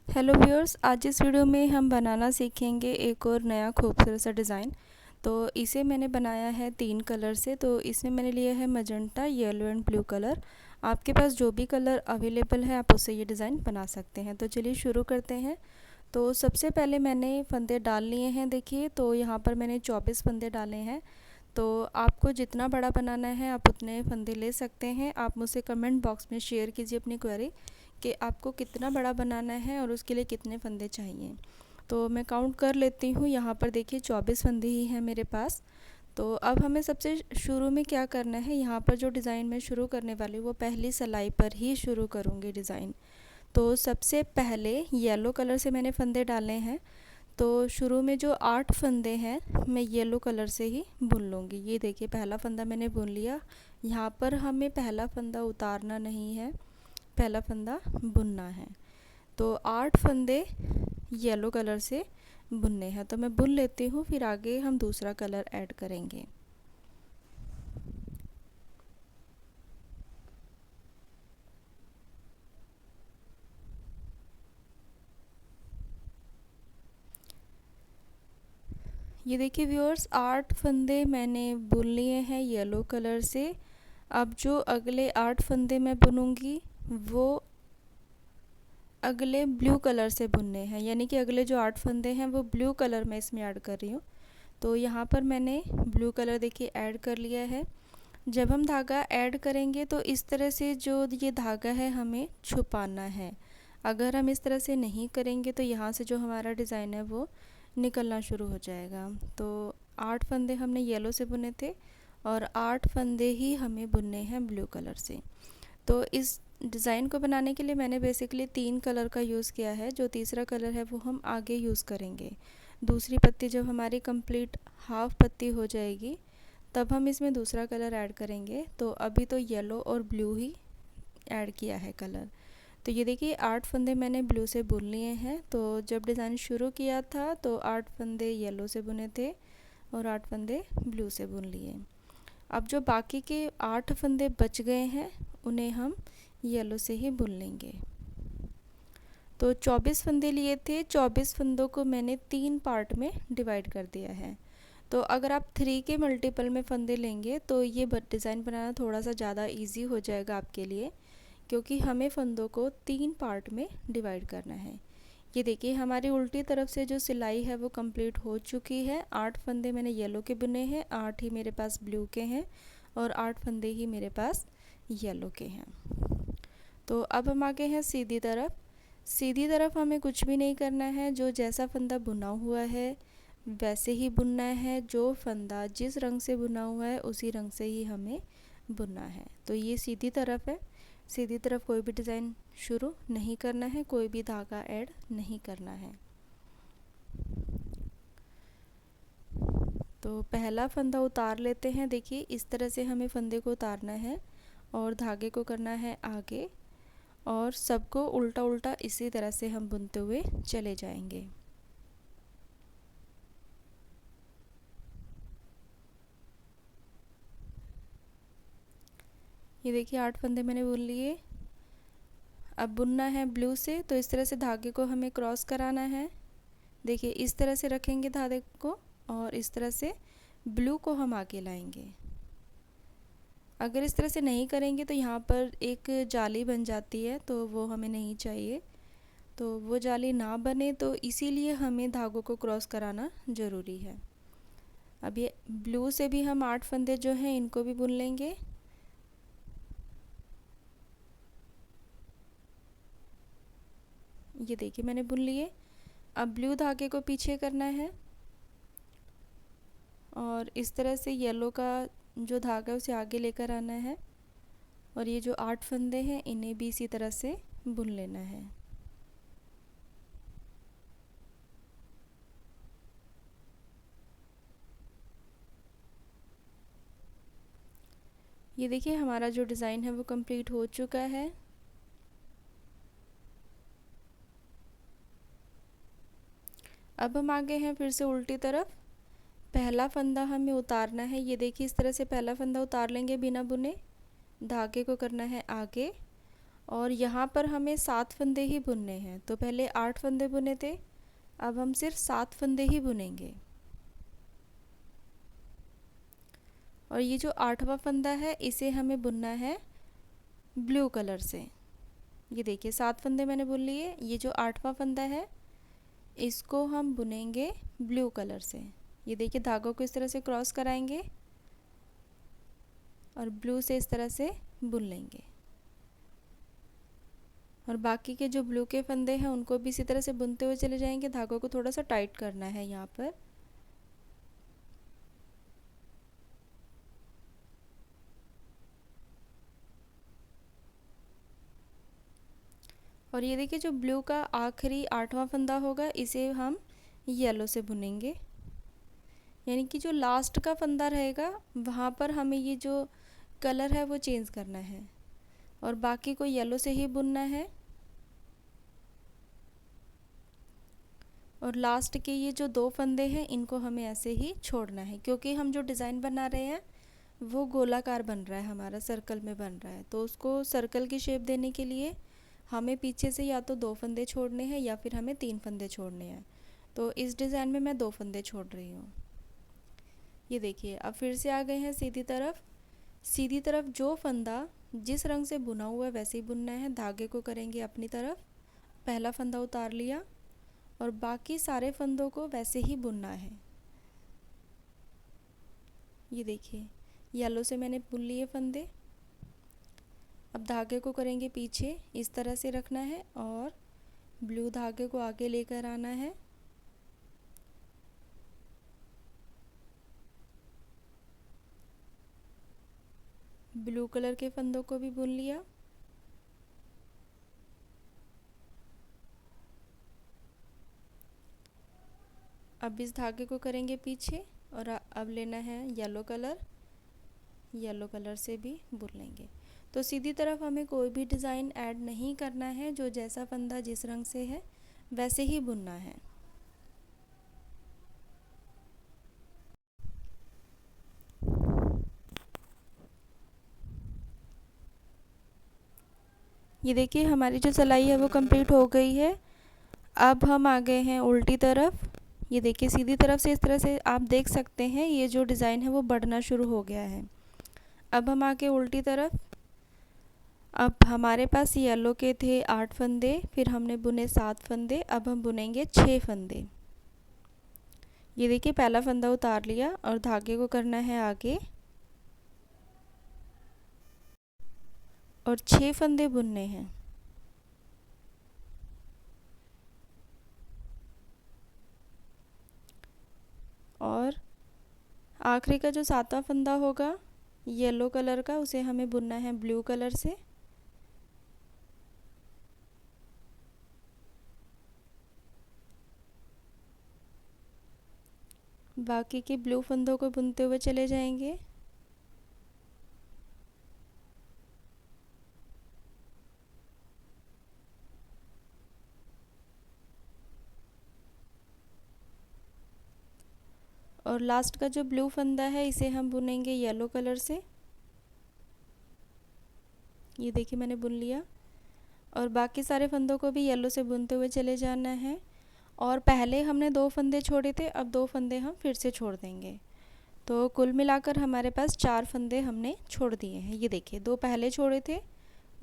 Hello viewers, आज इस video में हम बनाना सीखेंगे एक और नया खूबसूरत सा डिज़ाइन। तो इसे मैंने बनाया है 3 कलर से। तो इसमें मैंने लिया है magenta, yellow and blue colour. आपके पास जो भी कलर अवेलेबल है आप उससे ये डिज़ाइन बना सकते हैं। तो चलिए शुरू करते हैं। तो सबसे पहले मैंने फंदे डाल लिए हैं। देखिए, तो यहाँ पर मैंने 24 फंदे डाले हैं। तो आपको जितना बड़ा बनाना है आप उतने फंदे ले सकते हैं। आप मुझसे कमेंट बॉक्स में शेयर कीजिए अपनी क्वेरी कि आपको कितना बड़ा बनाना है और उसके लिए कितने फंदे चाहिए। तो मैं काउंट कर लेती हूँ। यहाँ पर देखिए 24 फंदे ही हैं मेरे पास। तो अब हमें सबसे शुरू में क्या करना है, यहाँ पर जो डिज़ाइन मैं शुरू करने वाली हूँ वो पहली सिलाई पर ही शुरू करूँगी डिज़ाइन। तो सबसे पहले येलो कलर से मैंने फंदे डाले हैं। तो शुरू में जो 8 फंदे हैं मैं येलो कलर से ही बुन लूँगी। ये देखिए पहला फंदा मैंने बुन लिया। यहाँ पर हमें पहला फंदा उतारना नहीं है, पहला फंदा बुनना है। तो 8 फंदे येलो कलर से बुनने हैं। तो मैं बुन लेती हूँ, फिर आगे हम दूसरा कलर ऐड करेंगे। ये देखिए व्यूअर्स, 8 फंदे मैंने बुन लिए हैं येलो कलर से। अब जो अगले 8 फंदे मैं बुनूंगी वो अगले ब्लू कलर से बुनने हैं, यानी कि अगले जो 8 फंदे हैं वो ब्लू कलर में इसमें ऐड कर रही हूँ। तो यहाँ पर मैंने ब्लू कलर देखिए ऐड कर लिया है। जब हम धागा ऐड करेंगे तो इस तरह से जो ये धागा है हमें छुपाना है। अगर हम इस तरह से नहीं करेंगे तो यहाँ से जो हमारा डिज़ाइन है वो निकलना शुरू हो जाएगा। तो 8 फंदे हमने येलो से बुने थे और 8 फंदे ही हमें बुनने हैं ब्लू कलर से। तो इस डिज़ाइन को बनाने के लिए मैंने बेसिकली 3 कलर का यूज़ किया है। जो तीसरा कलर है वो हम आगे यूज़ करेंगे। दूसरी पत्ती जब हमारी कंप्लीट हाफ पत्ती हो जाएगी तब हम इसमें दूसरा कलर ऐड करेंगे। तो अभी तो येलो और ब्लू ही ऐड किया है कलर। तो ये देखिए 8 फंदे मैंने ब्लू से बुन लिए हैं। तो जब डिज़ाइन शुरू किया था तो 8 फंदे येलो से बुने थे और 8 फंदे ब्लू से बुन लिए। अब जो बाकी के 8 फंदे बच गए हैं उन्हें हम येलो से ही बुन लेंगे। तो 24 फंदे लिए थे, 24 फंदों को मैंने 3 पार्ट में डिवाइड कर दिया है। तो अगर आप 3 के मल्टीपल में फंदे लेंगे तो ये डिज़ाइन बनाना थोड़ा सा ज़्यादा इजी हो जाएगा आपके लिए, क्योंकि हमें फंदों को 3 पार्ट में डिवाइड करना है। ये देखिए हमारी उल्टी तरफ से जो सिलाई है वो कंप्लीट हो चुकी है। 8 फंदे मैंने येलो के बुने हैं, 8 ही मेरे पास ब्लू के हैं और 8 फंदे ही मेरे पास येलो के हैं। तो अब हम आगे हैं सीधी तरफ। सीधी तरफ हमें कुछ भी नहीं करना है। जो जैसा फंदा बुना हुआ है वैसे ही बुनना है। जो फंदा जिस रंग से बुना हुआ है उसी रंग से ही हमें बुनना है। तो ये सीधी तरफ है। सीधी तरफ कोई भी डिज़ाइन शुरू नहीं करना है, कोई भी धागा ऐड नहीं करना है। तो पहला फंदा उतार लेते हैं। देखिए इस तरह से हमें फंदे को उतारना है और धागे को करना है आगे, और सबको उल्टा उल्टा इसी तरह से हम बुनते हुए चले जाएंगे। ये देखिए 8 फंदे मैंने बुन लिए। अब बुनना है ब्लू से। तो इस तरह से धागे को हमें क्रॉस कराना है। देखिए इस तरह से रखेंगे धागे को और इस तरह से ब्लू को हम आगे लाएंगे। अगर इस तरह से नहीं करेंगे तो यहाँ पर एक जाली बन जाती है, तो वो हमें नहीं चाहिए। तो वो जाली ना बने तो इसीलिए हमें धागों को क्रॉस कराना ज़रूरी है। अब ये ब्लू से भी हम 8 फंदे जो हैं इनको भी बुन लेंगे। ये देखिए मैंने बुन लिए। अब ब्लू धागे को पीछे करना है और इस तरह से येलो का जो धागा है उसे आगे लेकर आना है और ये जो 8 फंदे हैं इन्हें भी इसी तरह से बुन लेना है। ये देखिए हमारा जो डिज़ाइन है वो कंप्लीट हो चुका है। अब हम आगे हैं फिर से उल्टी तरफ। पहला फंदा हमें उतारना है। ये देखिए इस तरह से पहला फंदा उतार लेंगे बिना बुने। धागे को करना है आगे और यहाँ पर हमें 7 फंदे ही बुनने हैं। तो पहले 8 फंदे बुने थे, अब हम सिर्फ 7 फंदे ही बुनेंगे। और ये जो 8वां फंदा है इसे हमें बुनना है ब्लू कलर से। ये देखिए 7 फंदे मैंने बुन लिए। ये जो 8वां फंदा है इसको हम बुनेंगे ब्लू कलर से। ये देखिए धागों को इस तरह से क्रॉस कराएंगे और ब्लू से इस तरह से बुन लेंगे। और बाकी के जो ब्लू के फंदे हैं उनको भी इसी तरह से बुनते हुए चले जाएंगे। धागों को थोड़ा सा टाइट करना है यहाँ पर। और ये देखिए जो ब्लू का आखिरी 8वां फंदा होगा इसे हम येलो से बुनेंगे। यानी कि जो लास्ट का फंदा रहेगा वहाँ पर हमें ये जो कलर है वो चेंज करना है और बाकी को येलो से ही बुनना है। और लास्ट के ये जो 2 फंदे हैं इनको हमें ऐसे ही छोड़ना है, क्योंकि हम जो डिज़ाइन बना रहे हैं वो गोलाकार बन रहा है, हमारा सर्कल में बन रहा है। तो उसको सर्कल की शेप देने के लिए हमें पीछे से या तो 2 फंदे छोड़ने हैं या फिर हमें 3 फंदे छोड़ने हैं। तो इस डिज़ाइन में मैं 2 फंदे छोड़ रही हूँ। ये देखिए अब फिर से आ गए हैं सीधी तरफ। सीधी तरफ जो फंदा जिस रंग से बुना हुआ है वैसे ही बुनना है। धागे को करेंगे अपनी तरफ, पहला फंदा उतार लिया और बाकी सारे फंदों को वैसे ही बुनना है। ये देखिए येलो से मैंने बुन लिए फंदे। अब धागे को करेंगे पीछे, इस तरह से रखना है और ब्लू धागे को आगे लेकर आना है। ब्लू कलर के फंदों को भी बुन लिया। अब इस धागे को करेंगे पीछे और अब लेना है येलो कलर। येलो कलर से भी बुन लेंगे। तो सीधी तरफ हमें कोई भी डिज़ाइन ऐड नहीं करना है, जो जैसा फंदा जिस रंग से है वैसे ही बुनना है। ये देखिए हमारी जो सिलाई है वो कंप्लीट हो गई है। अब हम आ गए हैं उल्टी तरफ। ये देखिए सीधी तरफ से इस तरह से आप देख सकते हैं ये जो डिज़ाइन है वो बढ़ना शुरू हो गया है। अब हम आके उल्टी तरफ। अब हमारे पास येलो के थे 8 फंदे, फिर हमने बुने 7 फंदे, अब हम बुनेंगे 6 फंदे। ये देखिए पहला फंदा उतार लिया और धागे को करना है आगे और 6 फंदे बुनने हैं। और आखिरी का जो 7वां फंदा होगा येलो कलर का उसे हमें बुनना है ब्लू कलर से। बाकी के ब्लू फंदों को बुनते हुए चले जाएंगे। और लास्ट का जो ब्लू फंदा है इसे हम बुनेंगे येलो कलर से। ये देखिए मैंने बुन लिया और बाकी सारे फंदों को भी येलो से बुनते हुए चले जाना है। और पहले हमने 2 फंदे छोड़े थे, अब 2 फंदे हम फिर से छोड़ देंगे। तो कुल मिलाकर हमारे पास 4 फंदे हमने छोड़ दिए हैं। ये देखिए 2 पहले छोड़े थे,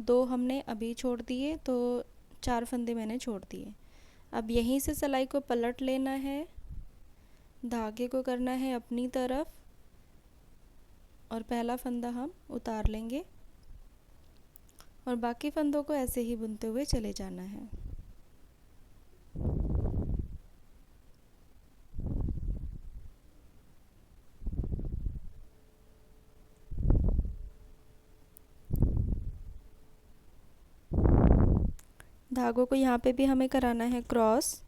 2 हमने अभी छोड़ दिए, तो 4 फंदे मैंने छोड़ दिए। अब यहीं से सिलाई को पलट लेना है, धागे को करना है अपनी तरफ और पहला फंदा हम उतार लेंगे और बाकी फंदों को ऐसे ही बुनते हुए चले जाना है। धागों को यहाँ पे भी हमें कराना है क्रॉस।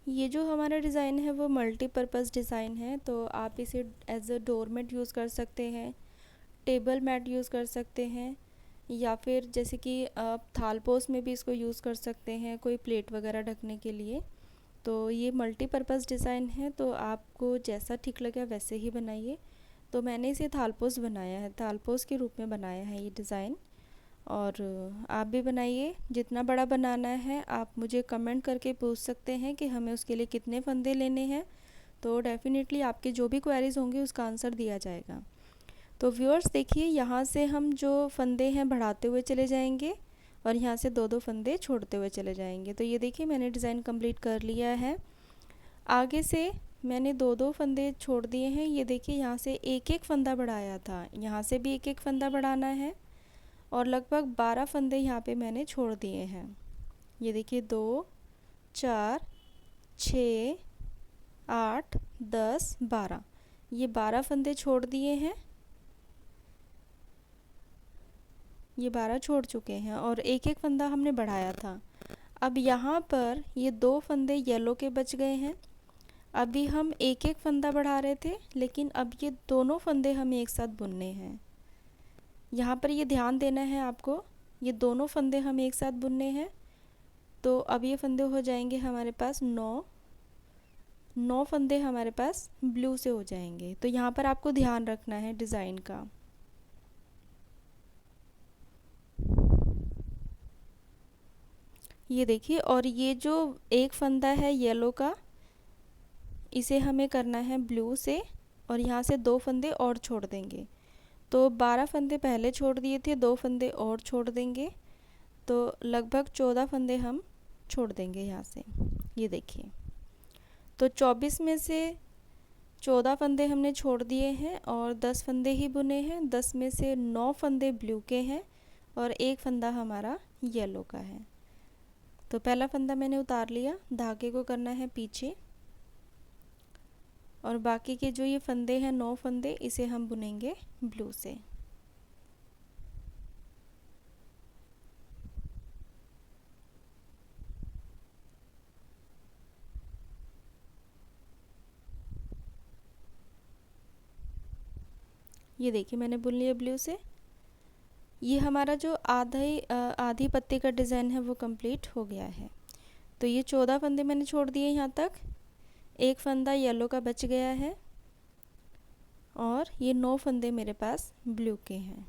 ये जो हमारा डिज़ाइन है वो मल्टीपर्पज़ डिज़ाइन है, तो आप इसे as a door mat use कर सकते हैं, टेबल मैट यूज़ कर सकते हैं या फिर जैसे कि आप थाल पोस्ट में भी इसको यूज़ कर सकते हैं, कोई प्लेट वगैरह ढकने के लिए। तो ये मल्टीपर्पज़ डिज़ाइन है, तो आपको जैसा ठीक लगे वैसे ही बनाइए। तो मैंने इसे थालपोस बनाया है, थालपोस के रूप में बनाया है ये डिज़ाइन। और आप भी बनाइए। जितना बड़ा बनाना है आप मुझे कमेंट करके पूछ सकते हैं कि हमें उसके लिए कितने फंदे लेने हैं, तो डेफ़िनेटली आपके जो भी क्वेरीज़ होंगे उसका आंसर दिया जाएगा। तो व्यूअर्स देखिए, यहाँ से हम जो फंदे हैं बढ़ाते हुए चले जाएंगे और यहाँ से दो दो फंदे छोड़ते हुए चले जाएंगे। तो ये देखिए मैंने डिज़ाइन कंप्लीट कर लिया है। आगे से मैंने दो दो फंदे छोड़ दिए हैं। ये देखिए यहाँ से एक एक फंदा बढ़ाया था, यहाँ से भी एक एक फंदा बढ़ाना है और लगभग 12 फंदे यहाँ पे मैंने छोड़ दिए हैं। ये देखिए 2 4 6 8 10 12, ये 12 फंदे छोड़ दिए हैं, ये 12 छोड़ चुके हैं और एक एक फंदा हमने बढ़ाया था। अब यहाँ पर ये दो फंदे येलो के बच गए हैं। अभी हम एक एक फंदा बढ़ा रहे थे, लेकिन अब ये दोनों फंदे हमें एक साथ बुनने हैं। यहाँ पर ये ध्यान देना है आपको, ये दोनों फंदे हमें एक साथ बुनने हैं। तो अब ये फंदे हो जाएंगे हमारे पास 9 फंदे हमारे पास ब्लू से हो जाएंगे। तो यहाँ पर आपको ध्यान रखना है डिज़ाइन का। ये देखिए, और ये जो एक फंदा है येलो का, इसे हमें करना है ब्लू से और यहाँ से दो फंदे और छोड़ देंगे। तो 12 फंदे पहले छोड़ दिए थे, दो फंदे और छोड़ देंगे, तो लगभग 14 फंदे हम छोड़ देंगे यहाँ से। ये देखिए, तो 24 में से 14 फंदे हमने छोड़ दिए हैं और 10 फंदे ही बुने हैं। 10 में से 9 फंदे ब्लू के हैं और एक फंदा हमारा येलो का है। तो पहला फंदा मैंने उतार लिया, धागे को करना है पीछे और बाकी के जो ये फंदे हैं 9 फंदे, इसे हम बुनेंगे ब्लू से। ये देखिए मैंने बुन लिया ब्लू से। ये हमारा जो आधी पत्ती का डिज़ाइन है वो कंप्लीट हो गया है। तो ये 14 फंदे मैंने छोड़ दिए यहाँ तक, एक फंदा येलो का बच गया है और ये 9 फंदे मेरे पास ब्लू के हैं।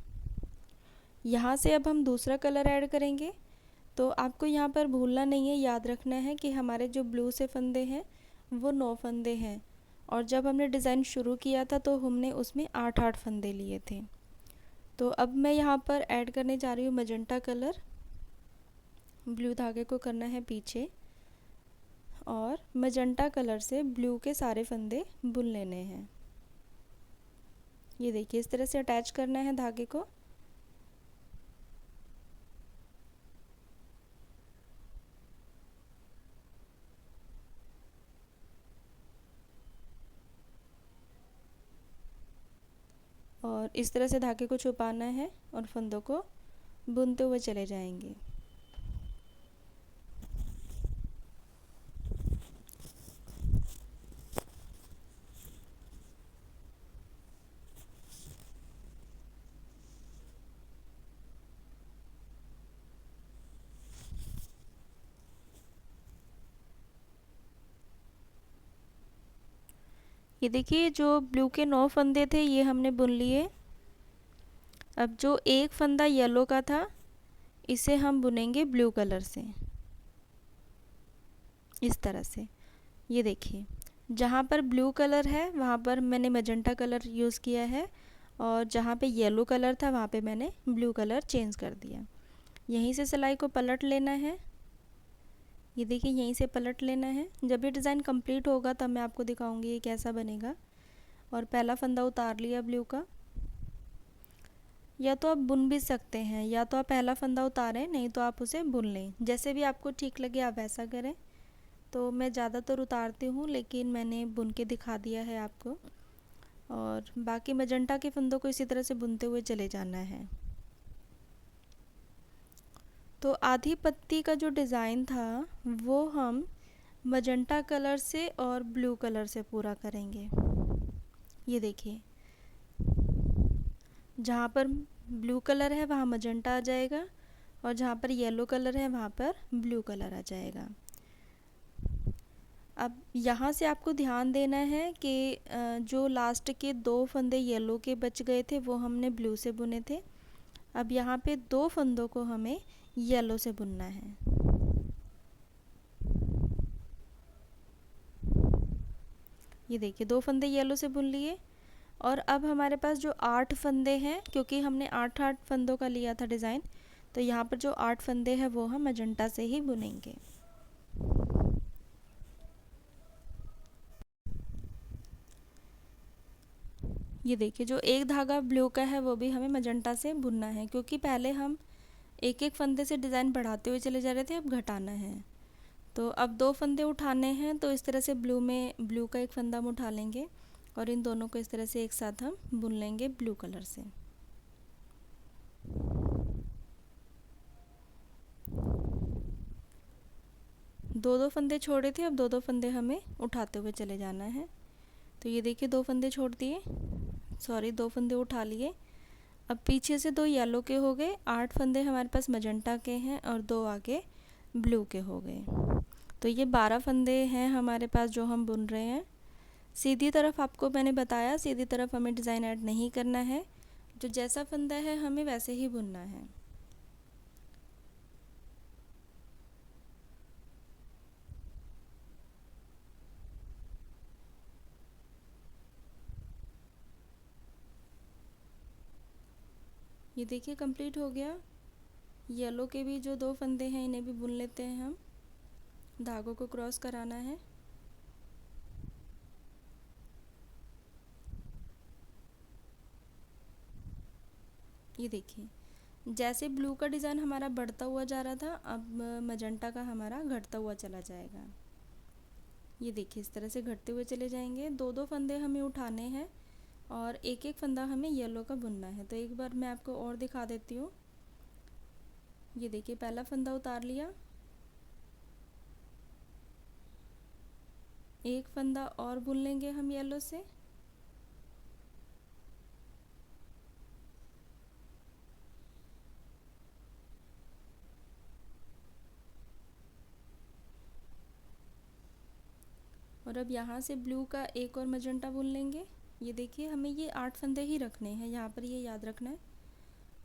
यहाँ से अब हम दूसरा कलर ऐड करेंगे। तो आपको यहाँ पर भूलना नहीं है, याद रखना है कि हमारे जो ब्लू से फंदे हैं वो 9 फंदे हैं और जब हमने डिज़ाइन शुरू किया था तो हमने उसमें 8-8 फंदे लिए थे। तो अब मैं यहाँ पर ऐड करने जा रही हूँ मजेंटा कलर। ब्लू धागे को करना है पीछे और मजेंटा कलर से ब्लू के सारे फंदे बुन लेने हैं। ये देखिए इस तरह से अटैच करना है धागे को। और इस तरह से धागे को छुपाना है और फंदों को बुनते हुए चले जाएंगे। ये देखिए जो ब्लू के 9 फंदे थे ये हमने बुन लिए। अब जो एक फंदा येलो का था इसे हम बुनेंगे ब्लू कलर से, इस तरह से। ये देखिए जहाँ पर ब्लू कलर है वहाँ पर मैंने मजेंटा कलर यूज़ किया है और जहाँ पे येलो कलर था वहाँ पे मैंने ब्लू कलर चेंज कर दिया। यहीं से सिलाई को पलट लेना है। ये देखिए यहीं से पलट लेना है। जब ये डिज़ाइन कंप्लीट होगा तब मैं आपको दिखाऊंगी ये कैसा बनेगा। और पहला फंदा उतार लिया ब्लू का। या तो आप बुन भी सकते हैं, या तो आप पहला फंदा उतारें, नहीं तो आप उसे बुन लें, जैसे भी आपको ठीक लगे आप वैसा करें। तो मैं ज़्यादातर उतारती हूँ, लेकिन मैंने बुन के दिखा दिया है आपको। और बाकी मजेंटा के फंदों को इसी तरह से बुनते हुए चले जाना है। तो आधी पत्ती का जो डिज़ाइन था वो हम मजेंटा कलर से और ब्लू कलर से पूरा करेंगे। ये देखिए जहाँ पर ब्लू कलर है वहाँ मजेंटा आ जाएगा, और जहाँ पर येलो कलर है वहाँ पर ब्लू कलर आ जाएगा। अब यहाँ से आपको ध्यान देना है कि जो लास्ट के 2 फंदे येलो के बच गए थे वो हमने ब्लू से बुने थे। अब यहाँ पे 2 फंदों को हमें येलो से बुनना है। ये देखिए 2 फंदे येलो से बुन लिए। और अब हमारे पास जो 8 फंदे हैं, क्योंकि हमने 8 फंदों का लिया था डिज़ाइन, तो यहाँ पर जो 8 फंदे हैं वो हम मजेंटा से ही बुनेंगे। ये देखिए जो एक धागा ब्लू का है वो भी हमें मजेंटा से बुनना है, क्योंकि पहले हम एक एक फंदे से डिज़ाइन बढ़ाते हुए चले जा रहे थे, अब घटाना है। तो अब 2 फंदे उठाने हैं, तो इस तरह से ब्लू का एक फंदा हम उठा लेंगे और इन दोनों को इस तरह से एक साथ हम बुन लेंगे ब्लू कलर से। दो फंदे छोड़े थे, अब 2 फंदे हमें उठाते हुए चले जाना है। तो ये देखिए 2 फंदे छोड़ दिए, सॉरी 2 फंदे उठा लिए। अब पीछे से 2 येलो के हो गए, 8 फंदे हमारे पास मजेंटा के हैं और 2 आगे ब्लू के हो गए। तो ये 12 फंदे हैं हमारे पास जो हम बुन रहे हैं। सीधी तरफ आपको मैंने बताया, सीधी तरफ हमें डिज़ाइन ऐड नहीं करना है, जो जैसा फंदा है हमें वैसे ही बुनना है। ये देखिए कंप्लीट हो गया। येलो के भी जो 2 फंदे हैं इन्हें भी बुन लेते हैं हम। धागों को क्रॉस कराना है। ये देखिए जैसे ब्लू का डिज़ाइन हमारा बढ़ता हुआ जा रहा था, अब मजेंटा का हमारा घटता हुआ चला जाएगा। ये देखिए इस तरह से घटते हुए चले जाएंगे। 2 फंदे हमें उठाने हैं और एक एक फंदा हमें येलो का बुनना है। तो एक बार मैं आपको और दिखा देती हूँ। ये देखिए पहला फंदा उतार लिया, एक फंदा और बुन लेंगे हम येलो से, और अब यहाँ से ब्लू का एक और मजेंटा बुन लेंगे। ये देखिए हमें ये 8 फंदे ही रखने हैं, यहाँ पर ये याद रखना है,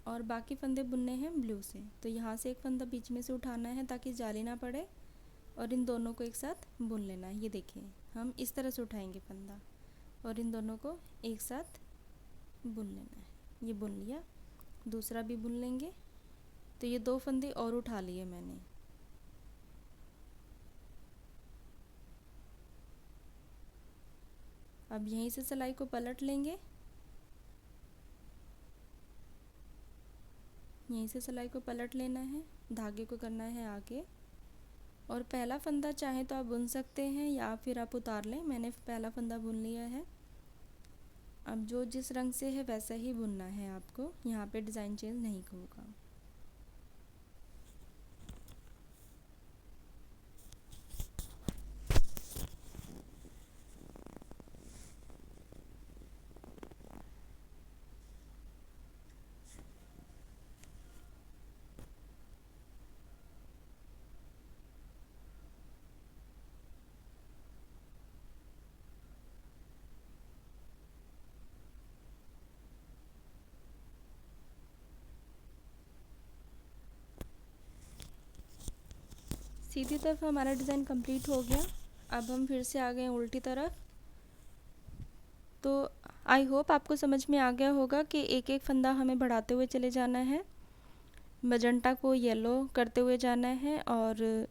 और बाकी फंदे बुनने हैं ब्लू से। तो यहाँ से एक फंदा बीच में से उठाना है ताकि जाली ना पड़े, और इन दोनों को एक साथ बुन लेना है। ये देखिए हम इस तरह से उठाएंगे फंदा और इन दोनों को एक साथ बुन लेना है। ये बुन लिया, दूसरा भी बुन लेंगे। तो ये 2 फंदे और उठा लिए मैंने। अब यहीं से सिलाई को पलट लेंगे, यहीं से सिलाई को पलट लेना है, धागे को करना है आगे, और पहला फंदा चाहे तो आप बुन सकते हैं या फिर आप उतार लें। मैंने पहला फंदा बुन लिया है। अब जो जिस रंग से है वैसा ही बुनना है आपको, यहाँ पे डिज़ाइन चेंज नहीं होगा। सीधी तरफ हमारा डिज़ाइन कंप्लीट हो गया। अब हम फिर से आ गए उल्टी तरफ। तो आई होप आपको समझ में आ गया होगा कि एक एक फंदा हमें बढ़ाते हुए चले जाना है, मजेंटा को येलो करते हुए जाना है, और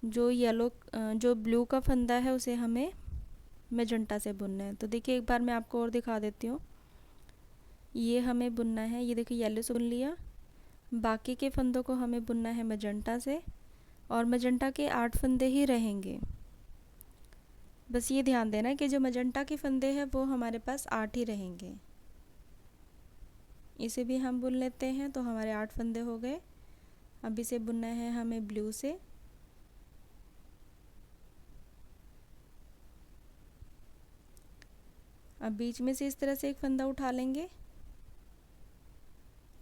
जो ब्लू का फंदा है उसे हमें मजेंटा से बुनना है। तो देखिए एक बार मैं आपको और दिखा देती हूँ। ये हमें बुनना है, ये देखिए येलो से बुन लिया, बाकी के फंदों को हमें बुनना है मजेंटा से, और मजेंटा के 8 फंदे ही रहेंगे। बस ये ध्यान देना कि जो मजेंटा के फंदे हैं वो हमारे पास 8 ही रहेंगे। इसे भी हम बुन लेते हैं, तो हमारे 8 फंदे हो गए। अब इसे बुनना है हमें ब्लू से। अब बीच में से इस तरह से एक फंदा उठा लेंगे,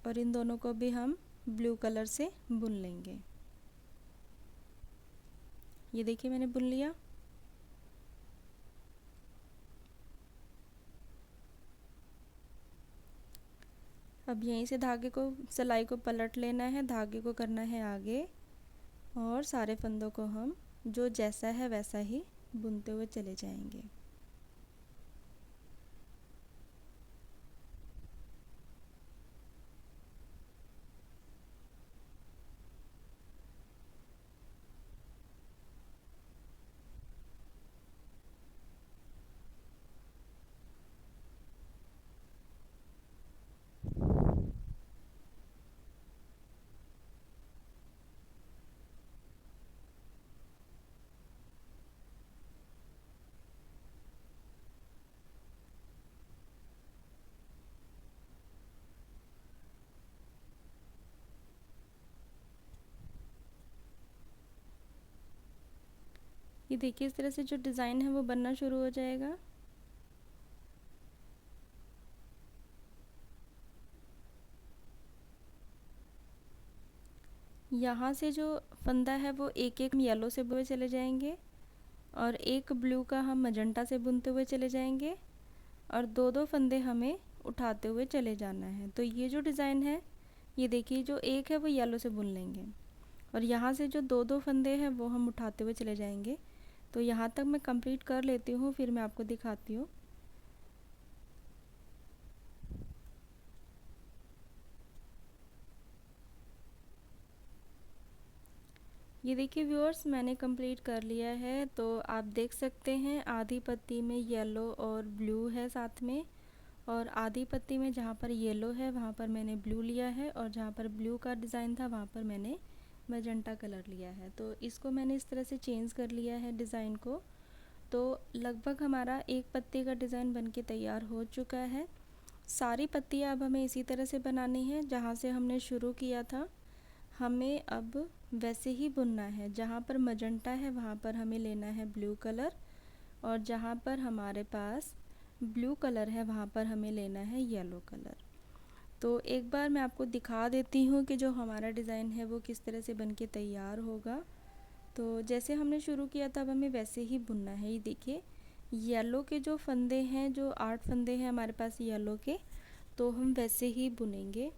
और इन दोनों को भी हम ब्लू कलर से बुन लेंगे। ये देखिए मैंने बुन लिया। अब यहीं से धागे को, सिलाई को पलट लेना है, धागे को करना है आगे और सारे फंदों को हम जो जैसा है वैसा ही बुनते हुए चले जाएंगे। ये देखिए इस तरह से जो डिज़ाइन है वो बनना शुरू हो जाएगा। यहाँ से जो फंदा है वो एक एक येलो से बुने चले जाएंगे और एक ब्लू का हम मजंटा से बुनते हुए चले जाएंगे और दो दो फंदे हमें उठाते हुए चले जाना है। तो ये जो डिज़ाइन है, ये देखिए जो एक है वो येलो से बुन लेंगे और यहाँ से जो दो दो फंदे हैं वो हम उठाते हुए चले जाएंगे। तो यहाँ तक मैं कंप्लीट कर लेती हूँ, फिर मैं आपको दिखाती हूँ। ये देखिए व्यूअर्स, मैंने कंप्लीट कर लिया है। तो आप देख सकते हैं आधी पत्ती में येलो और ब्लू है साथ में, और आधी पत्ती में जहाँ पर येलो है वहाँ पर मैंने ब्लू लिया है और जहाँ पर ब्लू का डिज़ाइन था वहाँ पर मैंने मैजेंटा कलर लिया है। तो इसको मैंने इस तरह से चेंज कर लिया है डिज़ाइन को। तो लगभग हमारा एक पत्ती का डिज़ाइन बनके तैयार हो चुका है। सारी पत्तियाँ अब हमें इसी तरह से बनानी है जहाँ से हमने शुरू किया था। हमें अब वैसे ही बुनना है, जहाँ पर मजंटा है वहाँ पर हमें लेना है ब्लू कलर और जहाँ पर हमारे पास ब्लू कलर है वहाँ पर हमें लेना है येलो कलर। तो एक बार मैं आपको दिखा देती हूँ कि जो हमारा डिज़ाइन है वो किस तरह से बनके तैयार होगा। तो जैसे हमने शुरू किया था अब हमें वैसे ही बुनना है। ये देखिए येलो के जो फंदे हैं, जो 8 फंदे हैं हमारे पास येलो के, तो हम वैसे ही बुनेंगे।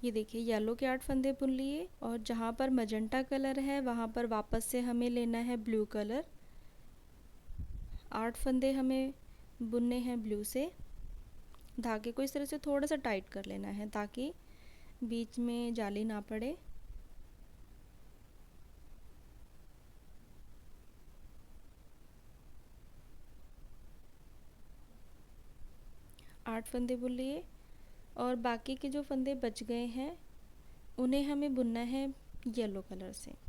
ये देखिए येलो के 8 फंदे बुन लिए और जहाँ पर मजंटा कलर है वहाँ पर वापस से हमें लेना है ब्लू कलर। 8 फंदे हमें बुनने हैं ब्लू से। धागे को इस तरह से थोड़ा सा टाइट कर लेना है ताकि बीच में जाली ना पड़े। आठ फंदे बुन लिए और बाकी के जो फंदे बच गए हैं उन्हें हमें बुनना है येलो कलर से।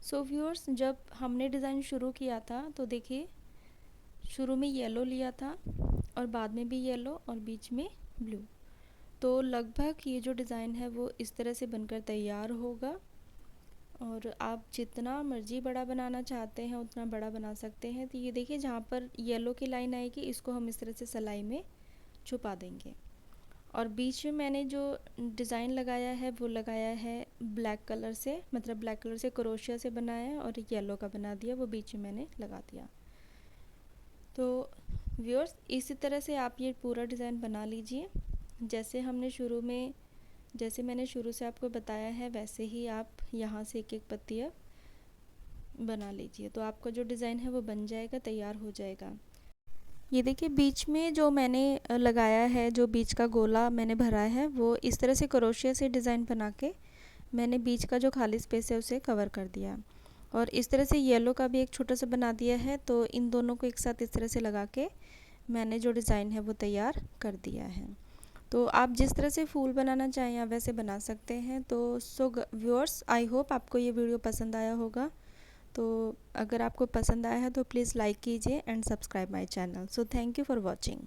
सो व्यूअर्स, जब हमने डिज़ाइन शुरू किया था तो देखिए शुरू में येलो लिया था और बाद में भी येलो और बीच में ब्लू। तो लगभग ये जो डिज़ाइन है वो इस तरह से बनकर तैयार होगा और आप जितना मर्ज़ी बड़ा बनाना चाहते हैं उतना बड़ा बना सकते हैं। तो ये देखिए जहाँ पर येलो की लाइन आएगी इसको हम इस तरह से सिलाई में छुपा देंगे और बीच में मैंने जो डिज़ाइन लगाया है वो लगाया है ब्लैक कलर से, मतलब ब्लैक कलर से क्रोशिया से बनाया है और येलो का बना दिया, वो बीच में मैंने लगा दिया। तो व्यूअर्स इसी तरह से आप ये पूरा डिज़ाइन बना लीजिए। जैसे मैंने शुरू से आपको बताया है वैसे ही आप यहाँ से एक एक पत्तियाँ बना लीजिए। तो आपका जो डिज़ाइन है वो बन जाएगा, तैयार हो जाएगा। ये देखिए बीच में जो मैंने लगाया है, जो बीच का गोला मैंने भरा है वो इस तरह से क्रोशिया से डिज़ाइन बना के मैंने बीच का जो खाली स्पेस है उसे कवर कर दिया और इस तरह से येलो का भी एक छोटा सा बना दिया है। तो इन दोनों को एक साथ इस तरह से लगा के मैंने जो डिज़ाइन है वो तैयार कर दिया है। तो आप जिस तरह से फूल बनाना चाहें आप वैसे बना सकते हैं। तो व्यूअर्स, आई होप आपको ये वीडियो पसंद आया होगा। तो अगर आपको पसंद आया है तो प्लीज़ लाइक कीजिए and subscribe my channel. So thank you for watching.